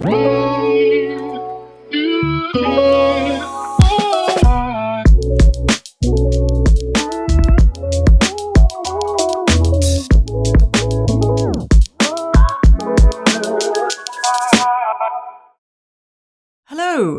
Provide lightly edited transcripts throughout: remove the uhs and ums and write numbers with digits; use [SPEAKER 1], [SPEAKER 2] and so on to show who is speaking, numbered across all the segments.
[SPEAKER 1] Hello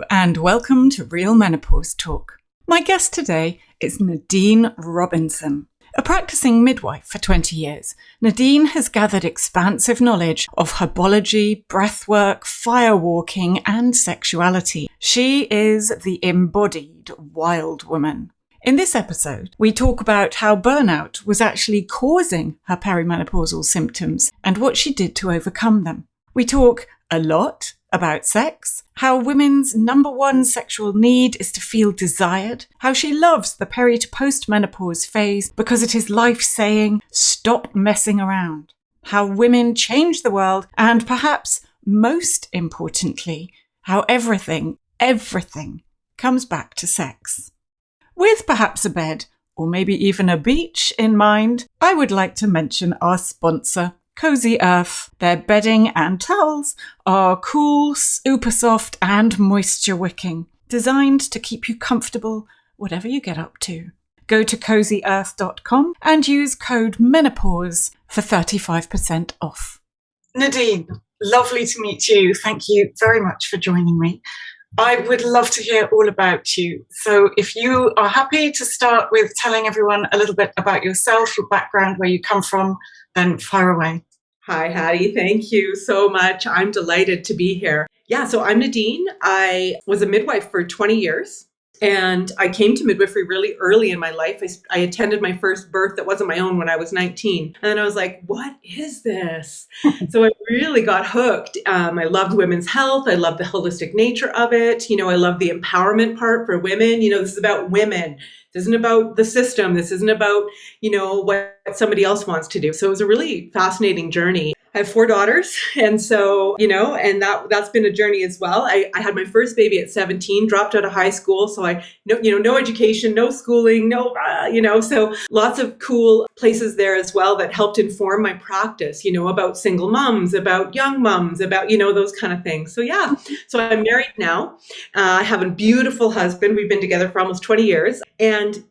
[SPEAKER 1] and welcome to Real Menopause Talk. My guest today is Nadine Robinson. A practicing midwife for 20 years, Nadine has gathered expansive knowledge of herbology, breathwork, firewalking, and sexuality. She is the embodied wild woman. In this episode, we talk about how burnout was actually causing her perimenopausal symptoms and what she did to overcome them. We talk a lot about sex, how women's number one sexual need is to feel desired, how she loves the peri to post-menopause phase because it is life saying, stop messing around, how women change the world, and perhaps most importantly, how everything comes back to sex. With perhaps a bed, or maybe even a beach in mind, I would like to mention our sponsor, Cozy Earth. Their bedding and towels are cool, super soft and moisture wicking, designed to keep you comfortable whatever you get up to. Go to cozyearth.com and use code MENOPAUSE for 35% off. Nadine, lovely to meet you. Thank you very much for joining me. I would love to hear all about you. So if you are happy to start with telling everyone a little bit about yourself, your background, where you come from, then fire away.
[SPEAKER 2] Hi, Hattie. Thank you so much. I'm delighted to be here. Yeah, so I'm Nadine. I was a midwife for 20 years, and I came to midwifery really early in my life. I attended my first birth that wasn't my own when I was 19. And then I was like, what is this? So I really got hooked. I loved women's health. I loved the holistic nature of it. I love the empowerment part for women. This is about women. This isn't about the system. This isn't about, what somebody else wants to do. So it was a really fascinating journey. I have 4 daughters. And so, and that's been a journey as well. I had my first baby at 17, dropped out of high school. So no education, no schooling, so lots of cool places there as well that helped inform my practice, about single moms, about young moms, about, those kind of things. So yeah, so I'm married now. I have a beautiful husband. We've been together for almost 20 years. And,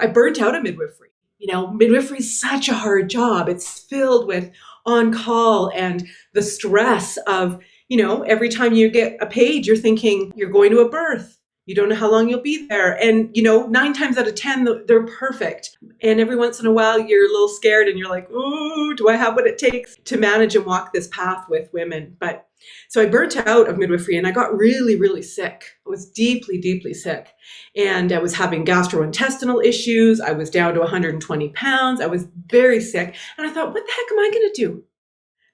[SPEAKER 2] I burnt out of midwifery. Midwifery is such a hard job. It's filled with on call and the stress of, every time you get a page, you're thinking you're going to a birth. You don't know how long you'll be there. And, 9 times out of 10, they're perfect. And every once in a while, you're a little scared and you're like, ooh, do I have what it takes to manage and walk this path with women? But so I burnt out of midwifery and I got really, really sick. I was deeply, deeply sick. And I was having gastrointestinal issues. I was down to 120 pounds. I was very sick. And I thought, what the heck am I going to do?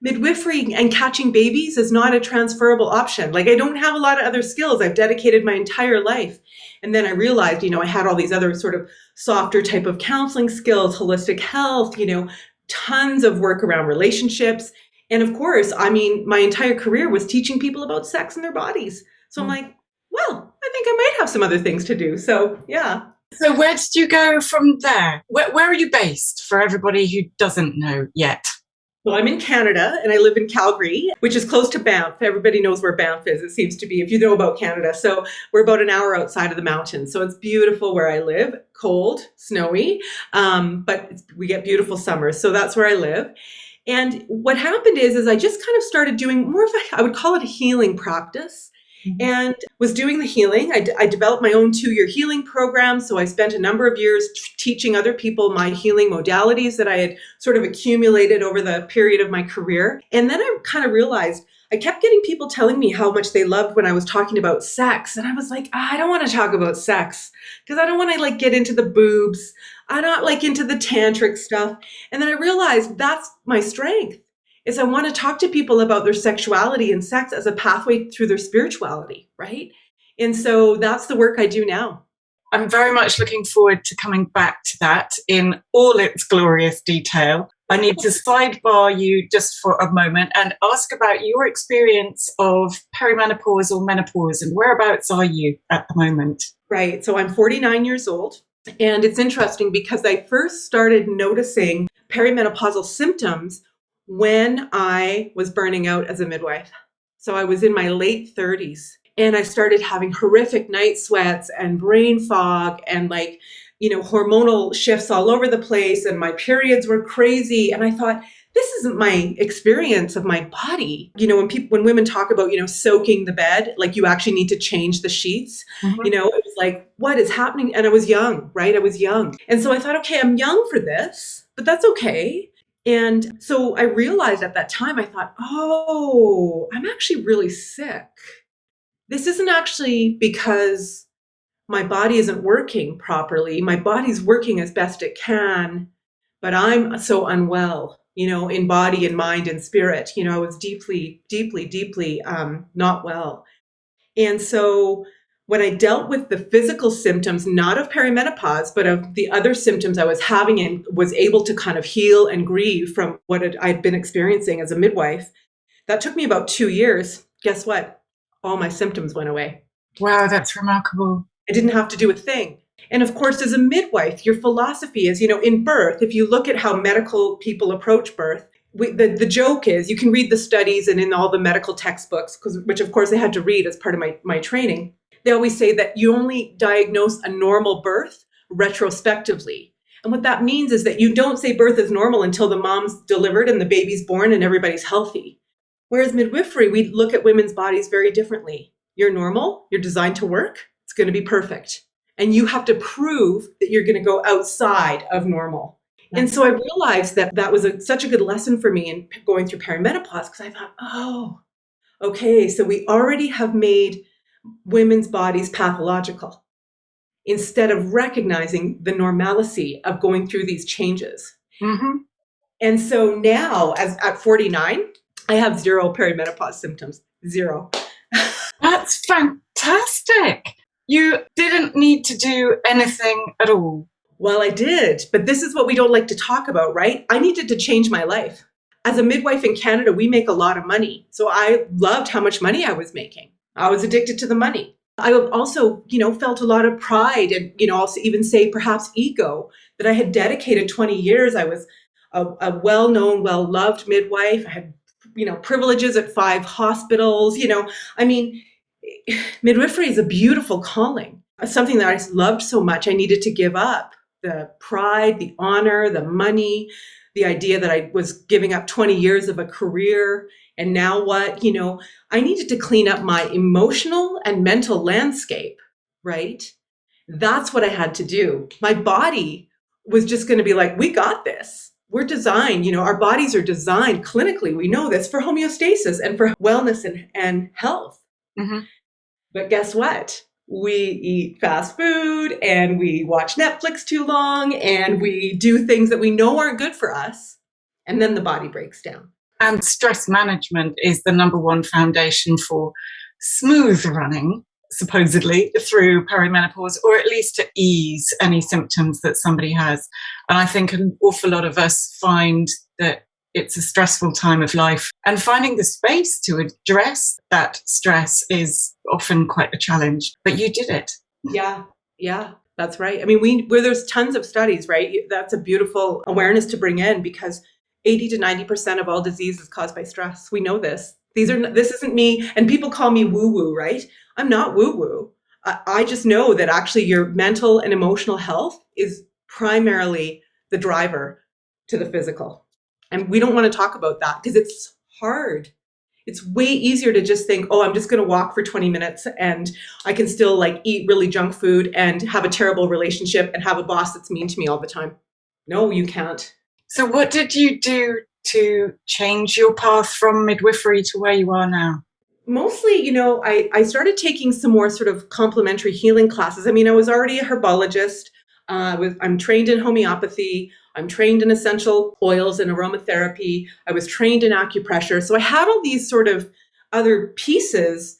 [SPEAKER 2] Midwifery and catching babies is not a transferable option. Like, I don't have a lot of other skills. I've dedicated my entire life. And then I realized, I had all these other sort of softer type of counseling skills, holistic health, tons of work around relationships. And of course, my entire career was teaching people about sex and their bodies. So I'm like, well, I think I might have some other things to do. So yeah.
[SPEAKER 1] So where did you go from there? Where are you based for everybody who doesn't know yet?
[SPEAKER 2] Well, I'm in Canada and I live in Calgary, which is close to Banff. Everybody knows where Banff is, it seems to be, if you know about Canada. So we're about an hour outside of the mountains. So it's beautiful where I live, cold, snowy, but we get beautiful summers. So that's where I live. And what happened is I just kind of started doing more of I would call it a healing practice. And was doing the healing. I developed my own 2-year healing program. So I spent a number of years teaching other people my healing modalities that I had sort of accumulated over the period of my career. And then I kind of realized I kept getting people telling me how much they loved when I was talking about sex. And I was like, I don't want to talk about sex because I don't want to get into the boobs. I'm not into the tantric stuff. And then I realized that's my strength. Is I want to talk to people about their sexuality and sex as a pathway through their spirituality, right? And so that's the work I do now.
[SPEAKER 1] I'm very much looking forward to coming back to that in all its glorious detail. I need to sidebar you just for a moment and ask about your experience of perimenopause or menopause and whereabouts are you at the moment?
[SPEAKER 2] Right. So I'm 49 years old. And it's interesting because I first started noticing perimenopausal symptoms when I was burning out as a midwife. So I was in my late 30s and I started having horrific night sweats and brain fog and hormonal shifts all over the place. And my periods were crazy. And I thought, this isn't my experience of my body. When women talk about, soaking the bed, like you actually need to change the sheets, it was like, what is happening? And I was young, right? I was young. And so I thought, okay, I'm young for this, but that's okay. And so I realized at that time, I thought, oh, I'm actually really sick. This isn't actually because my body isn't working properly. My body's working as best it can, but I'm so unwell, in body and mind and spirit. I was deeply, deeply, deeply not well. And so when I dealt with the physical symptoms, not of perimenopause, but of the other symptoms I was having and was able to kind of heal and grieve from what I'd been experiencing as a midwife, that took me about 2 years. Guess what? All my symptoms went away.
[SPEAKER 1] Wow, that's remarkable.
[SPEAKER 2] I didn't have to do a thing. And of course, as a midwife, your philosophy is, in birth, if you look at how medical people approach birth, the joke is you can read the studies and in all the medical textbooks, which of course I had to read as part of my training. They always say that you only diagnose a normal birth retrospectively. And what that means is that you don't say birth is normal until the mom's delivered and the baby's born and everybody's healthy. Whereas midwifery, we look at women's bodies very differently. You're normal, you're designed to work, it's going to be perfect. And you have to prove that you're going to go outside of normal. And so I realized that was such a good lesson for me in going through perimenopause, because I thought, oh, okay, so we already have made women's bodies pathological instead of recognizing the normalcy of going through these changes.
[SPEAKER 1] Mm-hmm.
[SPEAKER 2] And so now, at 49, I have zero perimenopause symptoms. Zero.
[SPEAKER 1] That's fantastic. You didn't need to do anything at all.
[SPEAKER 2] Well, I did, but this is what we don't like to talk about, right? I needed to change my life. As a midwife in Canada, we make a lot of money. So I loved how much money I was making. I was addicted to the money. I also, felt a lot of pride and, also even say perhaps ego that I had dedicated 20 years. I was a well-known, well-loved midwife. I had, privileges at 5 hospitals. Midwifery is a beautiful calling. Something that I loved so much, I needed to give up the pride, the honor, the money, the idea that I was giving up 20 years of a career. And now what? I needed to clean up my emotional and mental landscape, right? That's what I had to do. My body was just going to be like, we got this. We're designed, our bodies are designed clinically. We know this for homeostasis and for wellness and health.
[SPEAKER 1] Mm-hmm.
[SPEAKER 2] But guess what? We eat fast food and we watch Netflix too long and we do things that we know aren't good for us. And then the body breaks down.
[SPEAKER 1] And stress management is the number one foundation for smooth running, supposedly, through perimenopause, or at least to ease any symptoms that somebody has. And I think an awful lot of us find that it's a stressful time of life, and finding the space to address that stress is often quite a challenge, but you did it.
[SPEAKER 2] Yeah, that's right. I mean, where there's tons of studies, right? That's a beautiful awareness to bring in, because 80 to 90% of all disease is caused by stress. We know this. This isn't me. And people call me woo-woo, right? I'm not woo-woo. I just know that actually your mental and emotional health is primarily the driver to the physical. And we don't want to talk about that because it's hard. It's way easier to just think, oh, I'm just going to walk for 20 minutes and I can still eat really junk food and have a terrible relationship and have a boss that's mean to me all the time. No, you can't.
[SPEAKER 1] So what did you do to change your path from midwifery to where you are now?
[SPEAKER 2] Mostly, I started taking some more sort of complementary healing classes. I mean, I was already a herbologist. I'm trained in homeopathy. I'm trained in essential oils and aromatherapy. I was trained in acupressure. So I had all these sort of other pieces,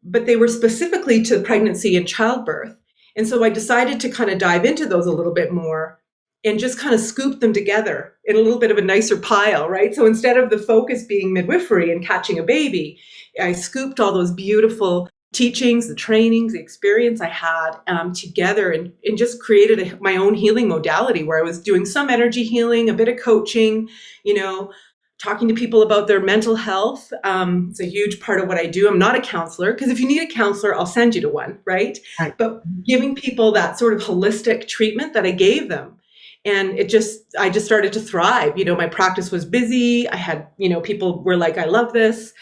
[SPEAKER 2] but they were specifically to pregnancy and childbirth. And so I decided to kind of dive into those a little bit more and just kind of scoop them together in a little bit of a nicer pile, right? So instead of the focus being midwifery and catching a baby, I scooped all those beautiful teachings, the trainings, the experience I had together and just created my own healing modality where I was doing some energy healing, a bit of coaching, talking to people about their mental health. It's a huge part of what I do. I'm not a counselor, because if you need a counselor, I'll send you to one, right?
[SPEAKER 1] Right.
[SPEAKER 2] But giving people that sort of holistic treatment that I gave them. And I just started to thrive. My practice was busy. I had, people were like, I love this,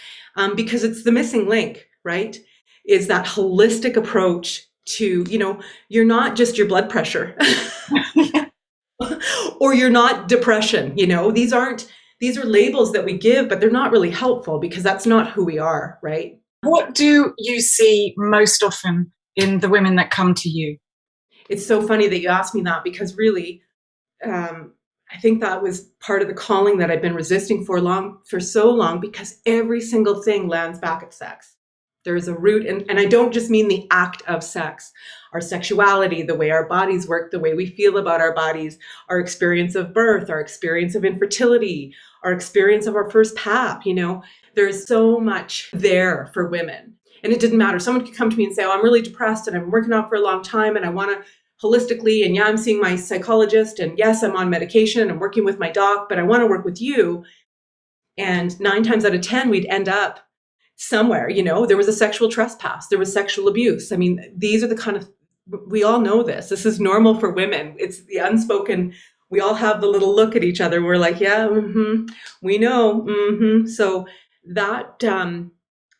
[SPEAKER 2] because it's the missing link, right? Is that holistic approach to, you're not just your blood pressure or you're not depression. These are labels that we give, but they're not really helpful, because that's not who we are, right?
[SPEAKER 1] What do you see most often in the women that come to you?
[SPEAKER 2] It's so funny that you asked me that, because really, I think that was part of the calling that I've been resisting for so long, because every single thing lands back at sex. There is a root, and I don't just mean the act of sex, our sexuality, the way our bodies work, the way we feel about our bodies, our experience of birth, our experience of infertility, our experience of our first PAP. There's so much there for women. And it didn't matter. Someone could come to me and say, oh, I'm really depressed and I'm working out for a long time and I want to holistically, and yeah, I'm seeing my psychologist, and yes, I'm on medication and I'm working with my doc, but I want to work with you. And 9 times out of 10, we'd end up somewhere. There was a sexual trespass, there was sexual abuse. I mean, these are the kind of, we all know this is normal for women. It's the unspoken. We all have the little look at each other. We're like, yeah, we know. So that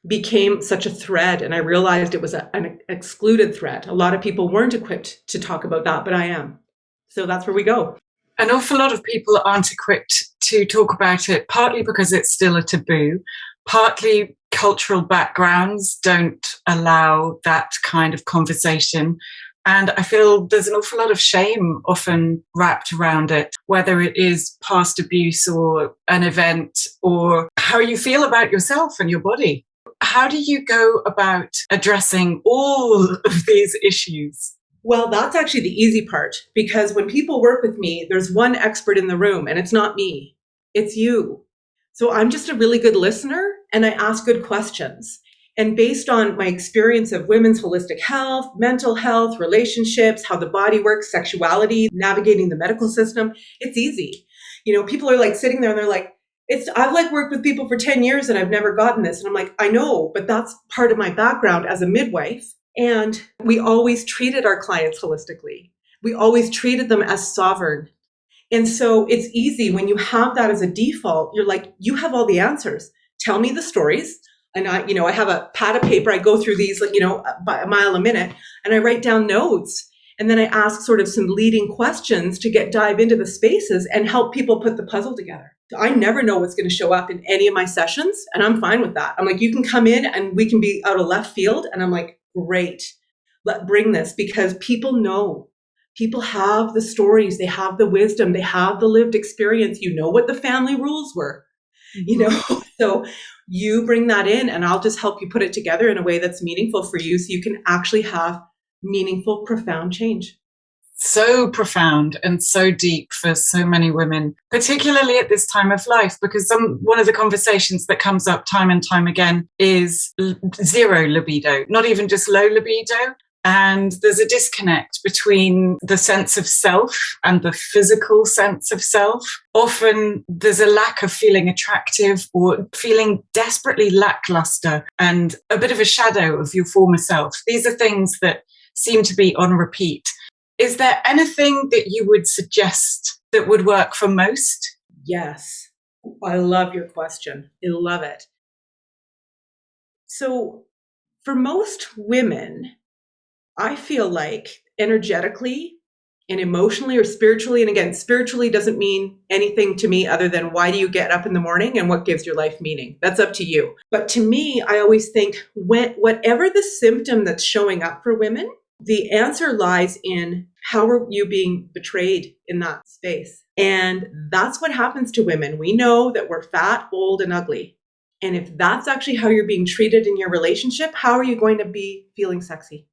[SPEAKER 2] became such a thread, and I realized it was an excluded thread. A lot of people weren't equipped to talk about that, but I am. So that's where we go.
[SPEAKER 1] An awful lot of people aren't equipped to talk about it, partly because it's still a taboo, partly cultural backgrounds don't allow that kind of conversation. And I feel there's an awful lot of shame often wrapped around it, whether it is past abuse or an event or how you feel about yourself and your body. How do you go about addressing all of these issues?
[SPEAKER 2] Well, that's actually the easy part, because when people work with me, there's one expert in the room, and it's not me, it's you. So I'm just a really good listener, and I ask good questions. And based on my experience of women's holistic health, mental health, relationships, how the body works, sexuality, navigating the medical system, it's easy. People are like sitting there and they're like, I've like worked with people for 10 years and I've never gotten this. And I'm like, I know, but that's part of my background as a midwife. And we always treated our clients holistically. We always treated them as sovereign. And so it's easy when you have that as a default. You're like, you have all the answers. Tell me the stories. And I have a pad of paper. I go through these, by a mile a minute, and I write down notes. And then I ask sort of some leading questions to dive into the spaces and help people put the puzzle together. I never know what's going to show up in any of my sessions, and I'm fine with that. I'm like, you can come in and we can be out of left field. And I'm like, great, bring this, because people know. People have the stories, they have the wisdom, they have the lived experience. What the family rules were, So you bring that in, and I'll just help you put it together in a way that's meaningful for you, so you can actually have meaningful, profound change.
[SPEAKER 1] So profound and so deep for so many women, particularly at this time of life, because one of the conversations that comes up time and time again is zero libido, not even just low libido. And there's a disconnect between the sense of self and the physical sense of self. Often there's a lack of feeling attractive or feeling desperately lackluster and a bit of a shadow of your former self. These are things that seem to be on repeat. Is there anything that you would suggest that would work for most?
[SPEAKER 2] Yes. I love your question. I love it. So for most women, I feel like energetically and emotionally or spiritually, and again, spiritually doesn't mean anything to me other than why do you get up in the morning and what gives your life meaning? That's up to you. But to me, I always think whatever the symptom that's showing up for women, the answer lies in how are you being betrayed in that space? And that's what happens to women. We know that we're fat, old, and ugly. And if that's actually how you're being treated in your relationship, how are you going to be feeling sexy?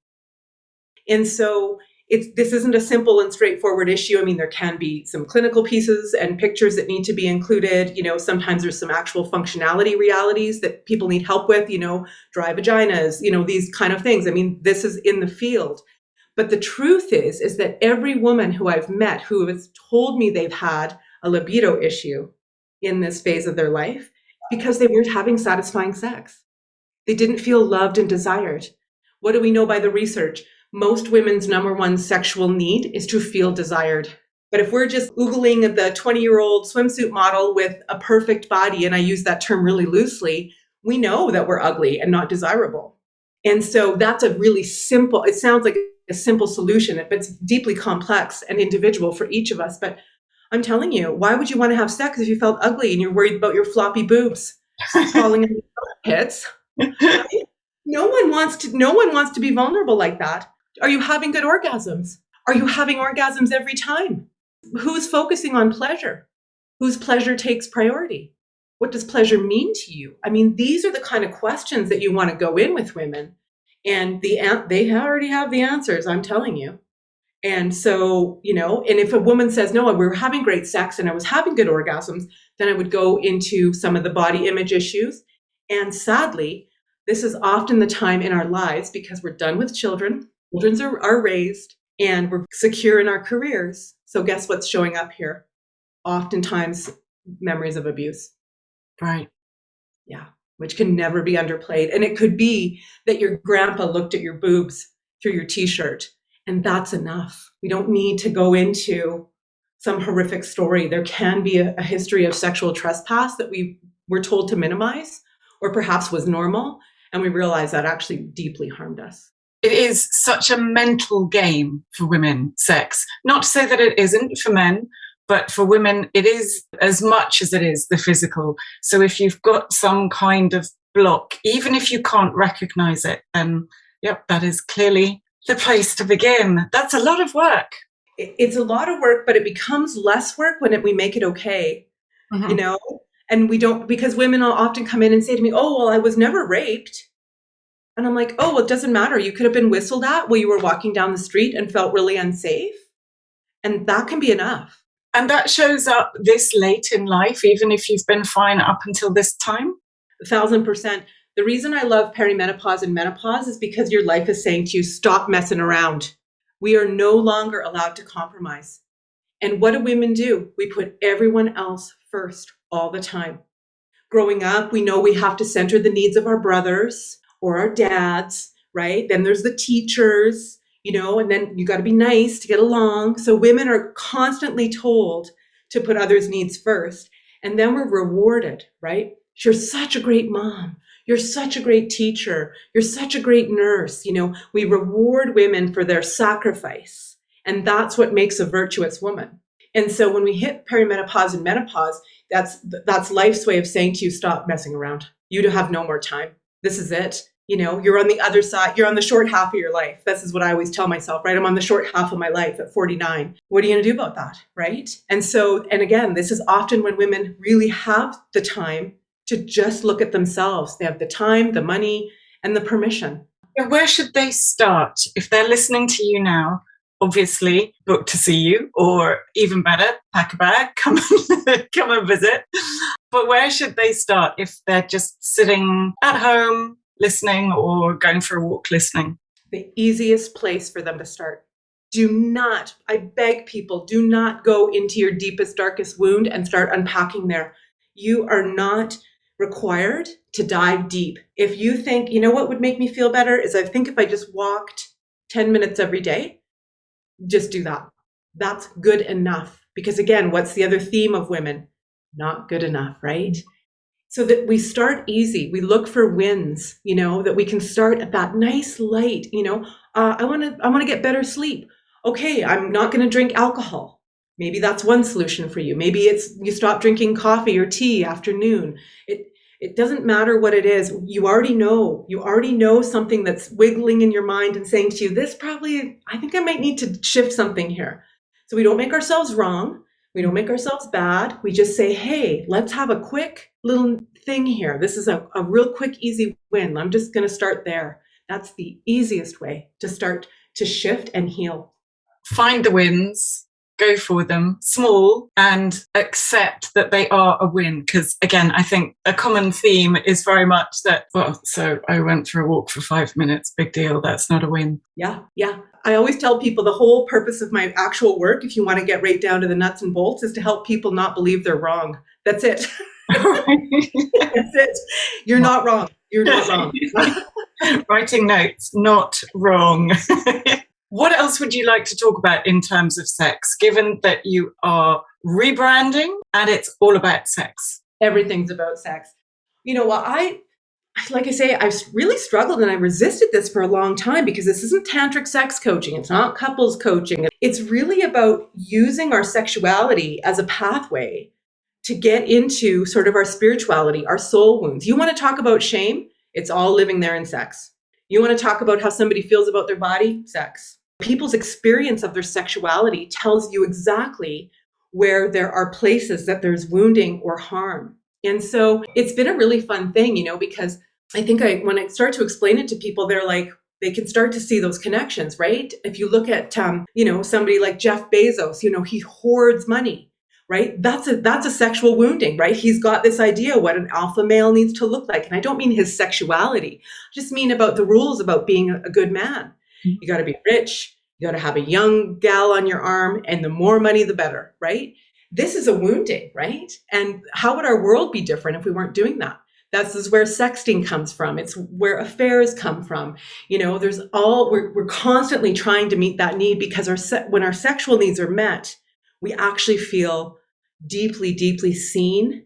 [SPEAKER 2] And so this isn't a simple and straightforward issue. I mean, there can be some clinical pieces and pictures that need to be included. Sometimes there's some actual functionality realities that people need help with, dry vaginas, these kind of things. I mean, this is in the field. But the truth is that every woman who I've met who has told me they've had a libido issue, in this phase of their life because they weren't having satisfying sex. They didn't feel loved and desired. What do we know by the research? Most women's number one sexual need is to feel desired. But if we're just Googling the 20-year-old swimsuit model with a perfect body, and I use that term really loosely, we know that we're ugly and not desirable. And so that's a really simple, it sounds like a simple solution, but it's deeply complex and individual for each of us. But I'm telling you, why would you want to have sex if you felt ugly and you're worried about your floppy boobs falling in your pits? Right? No one wants to be vulnerable like that. Are you having good orgasms? Are you having orgasms every time? Who's focusing on pleasure? Whose pleasure takes priority? What does pleasure mean to you? I mean, these are the kind of questions that you want to go in with women. And they already have the answers, I'm telling you. And so, and if a woman says, no, we were having great sex and I was having good orgasms, then I would go into some of the body image issues. And sadly, this is often the time in our lives because we're done with children. Children are raised and we're secure in our careers. So guess what's showing up here? Oftentimes memories of abuse.
[SPEAKER 1] Right.
[SPEAKER 2] Yeah. Which can never be underplayed. And it could be that your grandpa looked at your boobs through your t-shirt, and that's enough. We don't need to go into some horrific story. There can be a history of sexual trespass that we were told to minimize, or perhaps was normal, and we realized that actually deeply harmed us.
[SPEAKER 1] It is such a mental game for women, sex. Not to say that it isn't for men, but for women, it is as much as it is the physical. So if you've got some kind of block, even if you can't recognize it, then yep, that is clearly the place to begin. That's a lot of work.
[SPEAKER 2] It's a lot of work, but it becomes less work when we make it okay, and we don't, because women will often come in and say to me, oh, well, I was never raped. And I'm like, oh, well, it doesn't matter. You could have been whistled at while you were walking down the street and felt really unsafe. And that can be enough.
[SPEAKER 1] And that shows up this late in life, even if you've been fine up until this time?
[SPEAKER 2] 1,000%. The reason I love perimenopause and menopause is because your life is saying to you, stop messing around. We are no longer allowed to compromise. And what do women do? We put everyone else first all the time. Growing up, we know we have to center the needs of our brothers or our dads, right? Then there's the teachers, and then you got to be nice to get along. So women are constantly told to put others' needs first. And then we're rewarded, right? You're such a great mom. You're such a great teacher. You're such a great nurse. We reward women for their sacrifice. And that's what makes a virtuous woman. And so when we hit perimenopause and menopause, that's life's way of saying to you, stop messing around. You have no more time. This is it. You're on the other side. You're on the short half of your life. This is what I always tell myself, right? I'm on the short half of my life at 49. What are you going to do about that, right? And again, this is often when women really have the time to just look at themselves. They have the time, the money, and the permission.
[SPEAKER 1] Where should they start? If they're listening to you now, obviously book to see you, or even better, pack a bag, come and visit. But where should they start if they're just sitting at home listening or going for a walk listening?
[SPEAKER 2] The easiest place for them to start. Do not, I beg people, do not go into your deepest, darkest wound and start unpacking there. You are not required to dive deep. If you think, what would make me feel better is I think if I just walked 10 minutes every day, just do that. That's good enough. Because again, what's the other theme of women? Not good enough, right? So that we start easy. We look for wins, that we can start at that nice light, I want to get better sleep. Okay, I'm not going to drink alcohol. Maybe that's one solution for you. Maybe it's you stop drinking coffee or tea after noon. It doesn't matter what it is. You already know something that's wiggling in your mind and saying to you, I think I might need to shift something here. So we don't make ourselves wrong. We don't make ourselves bad. We just say, hey, let's have a quick little thing here. This is a real quick, easy win. I'm just going to start there. That's the easiest way to start to shift and heal.
[SPEAKER 1] Find the wins. Go for them, small, and accept that they are a win. Because again, I think a common theme is very much that, so I went for a walk for 5 minutes, big deal, that's not a win.
[SPEAKER 2] Yeah. I always tell people the whole purpose of my actual work, if you want to get right down to the nuts and bolts, is to help people not believe they're wrong, That's it. That's it. You're not wrong. You're not wrong.
[SPEAKER 3] Writing notes, not wrong. What else would you like to talk about in terms of sex, given that you are rebranding and it's all about sex?
[SPEAKER 2] Everything's about sex. Well, like I say, I've really struggled and I resisted this for a long time because this isn't tantric sex coaching. It's not couples coaching. It's really about using our sexuality as a pathway to get into sort of our spirituality, our soul wounds. You want to talk about shame? It's all living there in sex. You want to talk about how somebody feels about their body? Sex. People's experience of their sexuality tells you exactly where there are places that there's wounding or harm. And so it's been a really fun thing, because I think when I start to explain it to people, they're like, they can start to see those connections, right? If you look at, somebody like Jeff Bezos, he hoards money, right? That's a sexual wounding, right? He's got this idea what an alpha male needs to look like. And I don't mean his sexuality, I just mean about the rules about being a good man. You got to be rich. You got to have a young gal on your arm, and the more money, the better, right? This is a wounding, right? And how would our world be different if we weren't doing that? This is where sexting comes from. It's where affairs come from. We're constantly trying to meet that need because when our sexual needs are met, we actually feel deeply, deeply seen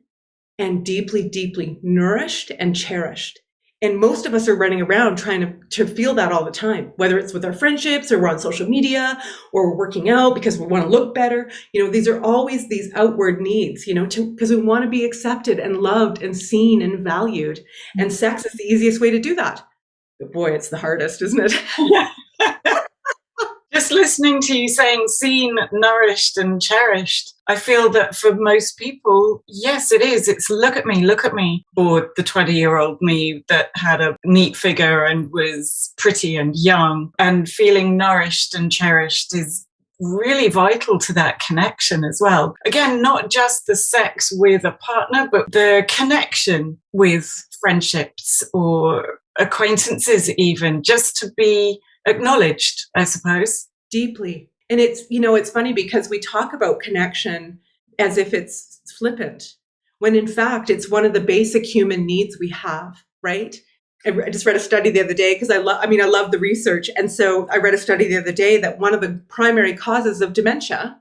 [SPEAKER 2] and deeply, deeply nourished and cherished. And most of us are running around trying to feel that all the time, whether it's with our friendships or we're on social media or we're working out because we want to look better. These are always these outward needs, because we want to be accepted and loved and seen and valued. And sex is the easiest way to do that. But boy, it's the hardest, isn't it?
[SPEAKER 3] Just listening to you saying seen, nourished and cherished, I feel that for most people, yes, it is. It's look at me, or the 20-year-old me that had a neat figure and was pretty and young, and feeling nourished and cherished is really vital to that connection as well. Again, not just the sex with a partner, but the connection with friendships or acquaintances even, just to be acknowledged, I suppose.
[SPEAKER 2] Deeply. And it's funny because we talk about connection as if it's flippant, when in fact, it's one of the basic human needs we have, right? I just read a study the other day because I love the research. And so I read a study the other day that one of the primary causes of dementia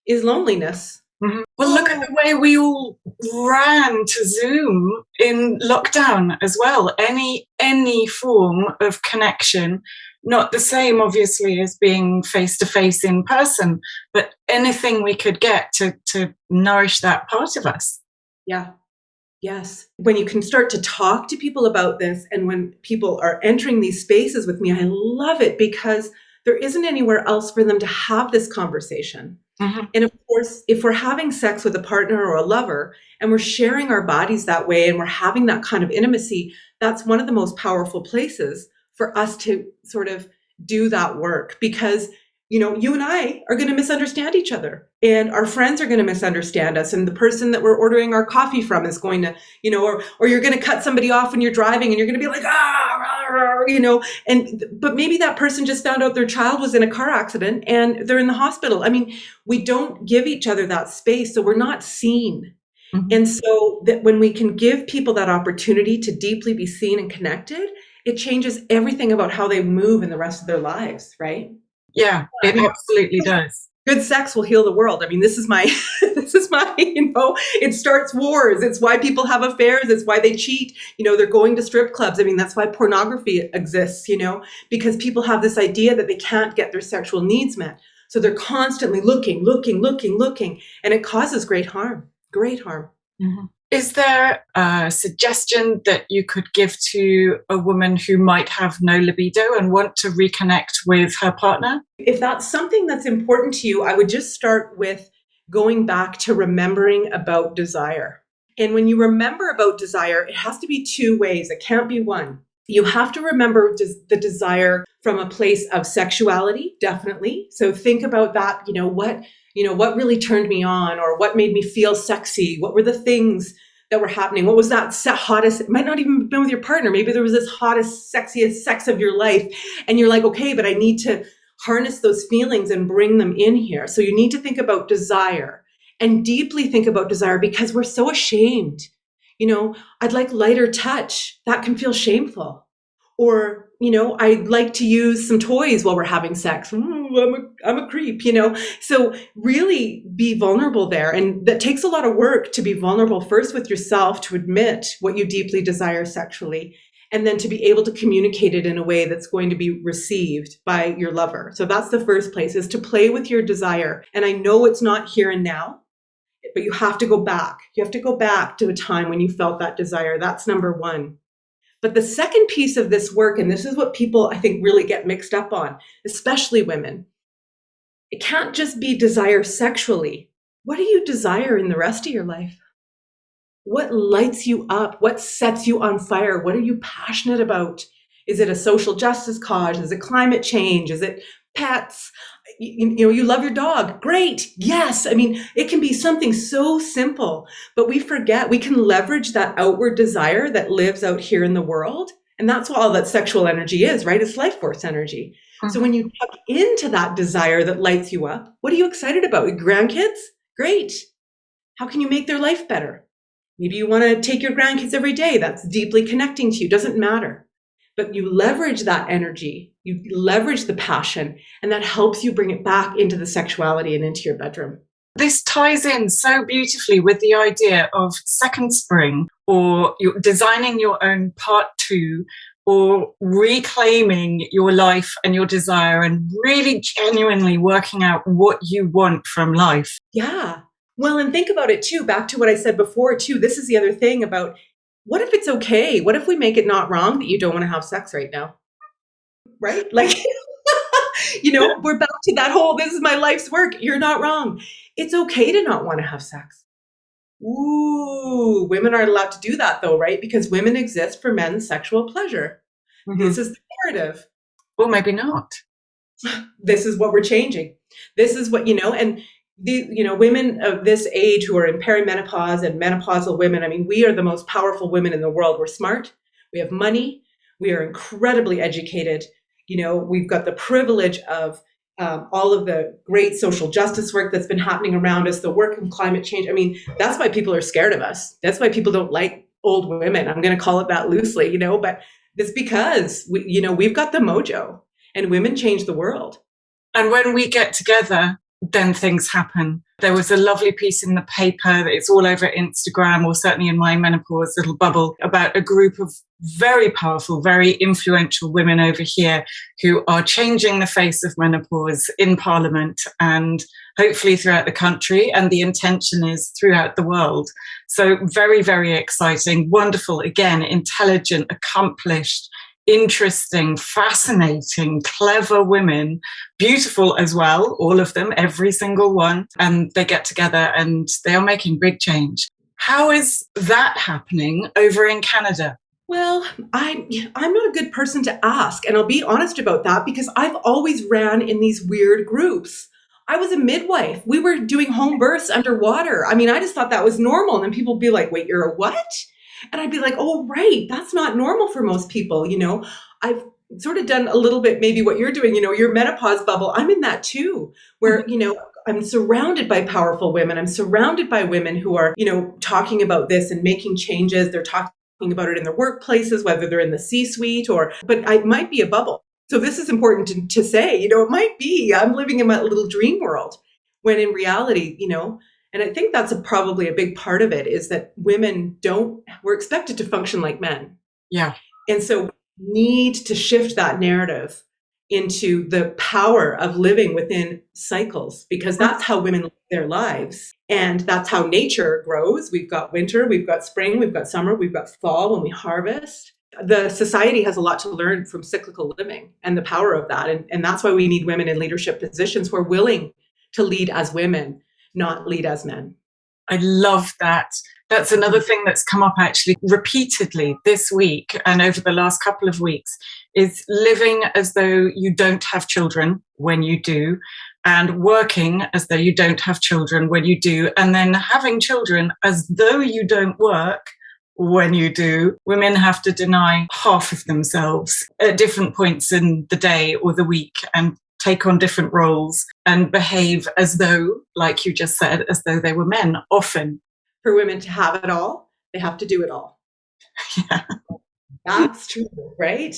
[SPEAKER 2] is loneliness.
[SPEAKER 3] Mm-hmm. Well, look at the way we all ran to Zoom in lockdown as well. Any form of connection, not the same, obviously, as being face-to-face in person, but anything we could get to nourish that part of us.
[SPEAKER 2] Yeah. Yes. When you can start to talk to people about this, and when people are entering these spaces with me, I love it because there isn't anywhere else for them to have this conversation. Mm-hmm. And of course, if we're having sex with a partner or a lover and we're sharing our bodies that way and we're having that kind of intimacy, that's one of the most powerful places for us to sort of do that work, because you and I are going to misunderstand each other, and our friends are going to misunderstand us, and the person that we're ordering our coffee from is going to, or you're going to cut somebody off when you're driving and you're going to be like, but maybe that person just found out their child was in a car accident and they're in the hospital. I mean, we don't give each other that space, so we're not seen. Mm-hmm. And so that when we can give people that opportunity to deeply be seen and connected, it changes everything about how they move in the rest of their lives, right?
[SPEAKER 3] Yeah, it absolutely does.
[SPEAKER 2] Good sex will heal the world. I mean, this is my, it starts wars. It's why people have affairs. It's why they cheat. They're going to strip clubs. I mean, that's why pornography exists, because people have this idea that they can't get their sexual needs met. So they're constantly looking, and it causes great harm.
[SPEAKER 3] Mm-hmm. Is there a suggestion that you could give to a woman who might have no libido and want to reconnect with her partner?
[SPEAKER 2] If that's something that's important to you, I would just start with going back to remembering about desire. And when you remember about desire, it has to be two ways. It can't be one. You have to remember the desire from a place of sexuality, definitely. So think about that, what really turned me on, or what made me feel sexy? What were the things that were happening? What was that hottest? It might not even have been with your partner. Maybe there was this hottest, sexiest sex of your life. And you're like, okay, but I need to harness those feelings and bring them in here. So you need to think about desire. and deeply think about desire, because we're so ashamed. I'd like lighter touch. That can feel shameful. Or, I'd like to use some toys while we're having sex. Ooh, I'm a creep, So really be vulnerable there. And that takes a lot of work to be vulnerable first with yourself, to admit what you deeply desire sexually, and then to be able to communicate it in a way that's going to be received by your lover. So that's the first place, is to play with your desire. And I know it's not here and now, but you have to go back. You have to go back to a time when you felt that desire. That's number one. But the second piece of this work, and this is what people, I think, really get mixed up on, especially women, it can't just be desire sexually. What do you desire in the rest of your life? What lights you up? What sets you on fire? What are you passionate about? Is it a social justice cause? Is it climate change? Is it pets? You love your dog. Great. Yes. I mean, it can be something so simple, but we forget we can leverage that outward desire that lives out here in the world. And that's what all that sexual energy is, right? It's life force energy. Mm-hmm. So when you tap into that desire that lights you up, what are you excited about? Your grandkids? Great. How can you make their life better? Maybe you want to take your grandkids every day. That's deeply connecting to you. Doesn't matter. But you leverage that energy, you leverage the passion, and that helps you bring it back into the sexuality and into your bedroom.
[SPEAKER 3] This ties in so beautifully with the idea of second spring, or you're designing your own part two, or reclaiming your life and your desire and really genuinely working out what you want from life.
[SPEAKER 2] Yeah. Well, and think about it too, back to what I said before too. This is the other thing about, what if it's okay? What if we make it not wrong that you don't want to have sex right now? Right? Like, we're back to that whole, this is my life's work. You're not wrong. It's okay to not want to have sex. Ooh, women aren't allowed to do that though, right? Because women exist for men's sexual pleasure. Mm-hmm. This is the narrative.
[SPEAKER 3] Well, maybe not.
[SPEAKER 2] This is what we're changing. This is what, and women of this age who are in perimenopause and menopausal women, I mean, we are the most powerful women in the world. We're smart. We have money. We are incredibly educated. We've got the privilege of all of the great social justice work that's been happening around us, the work in climate change. I mean, that's why people are scared of us. That's why people don't like old women. I'm going to call it that loosely, but it's because we've got the mojo, and women change the world.
[SPEAKER 3] And when we get together, then things happen. There was a lovely piece in the paper, it's all over Instagram, or certainly in my menopause little bubble, about a group of very powerful, very influential women over here who are changing the face of menopause in Parliament and hopefully throughout the country. And the intention is throughout the world. So very, very exciting, wonderful, again, intelligent, accomplished, interesting, fascinating, clever women, beautiful as well, all of them, every single one. And they get together and they are making big change. How is that happening over in Canada?
[SPEAKER 2] Well, I'm not a good person to ask. And I'll be honest about that, because I've always ran in these weird groups. I was a midwife. We were doing home births underwater. I mean, I just thought that was normal. And then people would be like, wait, you're a what? And I'd be like, oh, right. That's not normal for most people. I've sort of done a little bit, maybe what you're doing, your menopause bubble. I'm in that too, where, I'm surrounded by powerful women. I'm surrounded by women who are, talking about this and making changes. They're talking about it in their workplaces, whether they're in the C-suite but it might be a bubble. So this is important to say, it might be, I'm living in my little dream world, when in reality, and I think that's probably a big part of it, is that women we're expected to function like men.
[SPEAKER 3] Yeah.
[SPEAKER 2] And so we need to shift that narrative into the power of living within cycles, because that's how women live their lives. And that's how nature grows. We've got winter, we've got spring, we've got summer, we've got fall when we harvest. The society has a lot to learn from cyclical living and the power of that. And that's why we need women in leadership positions who are willing to lead as women, not lead as men.
[SPEAKER 3] I love that. That's another thing that's come up actually repeatedly this week and over the last couple of weeks, is living as though you don't have children when you do, and working as though you don't have children when you do, and then having children as though you don't work when you do. Women have to deny half of themselves at different points in the day or the week, and take on different roles and behave as though, like you just said, as though they were men often.
[SPEAKER 2] For women to have it all, they have to do it all.
[SPEAKER 3] Yeah.
[SPEAKER 2] That's true, right?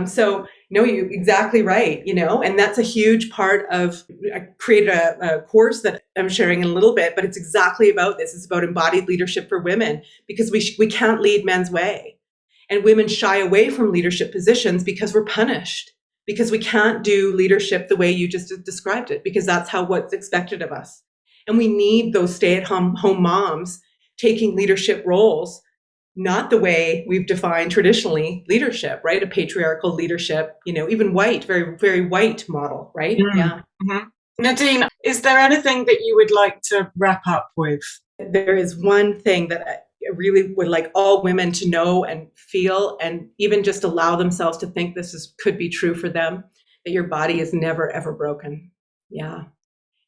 [SPEAKER 2] So, no, you're exactly right, and that's a huge part of, I created a course that I'm sharing in a little bit, but it's exactly about this. It's about embodied leadership for women, because we can't lead men's way. And women shy away from leadership positions because we're punished, because we can't do leadership the way you just described it, because that's what's expected of us. And we need those stay-at-home moms taking leadership roles, not the way we've defined traditionally leadership, right? A patriarchal leadership, even white, very, very white model, right?
[SPEAKER 3] Mm.
[SPEAKER 2] Yeah.
[SPEAKER 3] Mm-hmm. Nadine, is there anything that you would like to wrap up with?
[SPEAKER 2] There is one thing that I really would like all women to know and feel, and even just allow themselves to think could be true for them, that your body is never, ever broken. Yeah.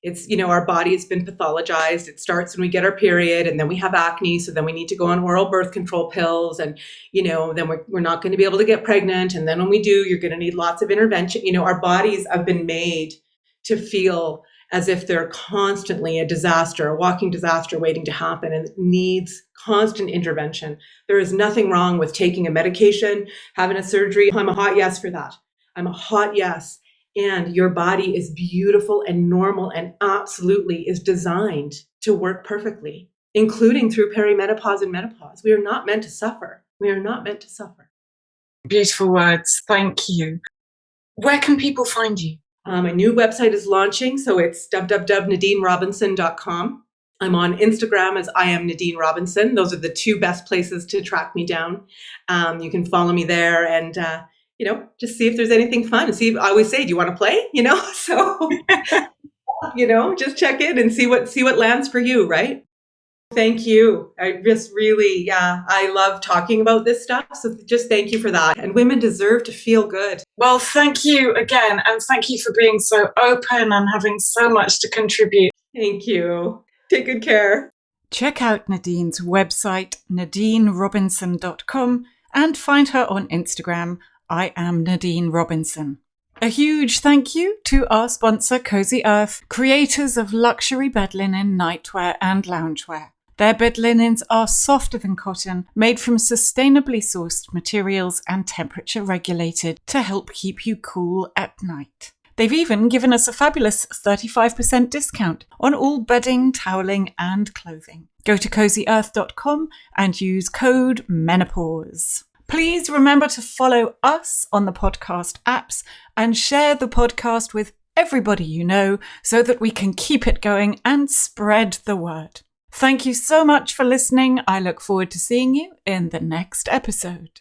[SPEAKER 2] It's, our body has been pathologized. It starts when we get our period, and then we have acne. So then we need to go on oral birth control pills, and, then we're not going to be able to get pregnant. And then when we do, you're going to need lots of intervention. Our bodies have been made to feel as if they're constantly a disaster, a walking disaster waiting to happen, and it needs constant intervention. There is nothing wrong with taking a medication, having a surgery. I'm a hot yes for that. I'm a hot yes. And your body is beautiful and normal and absolutely is designed to work perfectly, including through perimenopause and menopause. We are not meant to suffer. We are not meant to suffer.
[SPEAKER 3] Beautiful words. Thank you. Where can people find you?
[SPEAKER 2] My new website is launching, so it's www.nadinerobinson.com. I'm on Instagram as I am Nadine Robinson. Those are the two best places to track me down. You can follow me there and, just see if there's anything fun. I always say, do you want to play? So, just check in and see what lands for you, right? Thank you. I just really, I love talking about this stuff. So just thank you for that. And women deserve to feel good.
[SPEAKER 3] Well, thank you again. And thank you for being so open and having so much to contribute.
[SPEAKER 2] Thank you. Take good care.
[SPEAKER 1] Check out Nadine's website, nadinerobinson.com, and find her on Instagram, I am Nadine Robinson. A huge thank you to our sponsor, Cozy Earth, creators of luxury bed linen, nightwear and loungewear. Their bed linens are softer than cotton, made from sustainably sourced materials and temperature regulated to help keep you cool at night. They've even given us a fabulous 35% discount on all bedding, toweling and clothing. Go to cozyearth.com and use code MENOPAUSE. Please remember to follow us on the podcast apps and share the podcast with everybody you know so that we can keep it going and spread the word. Thank you so much for listening. I look forward to seeing you in the next episode.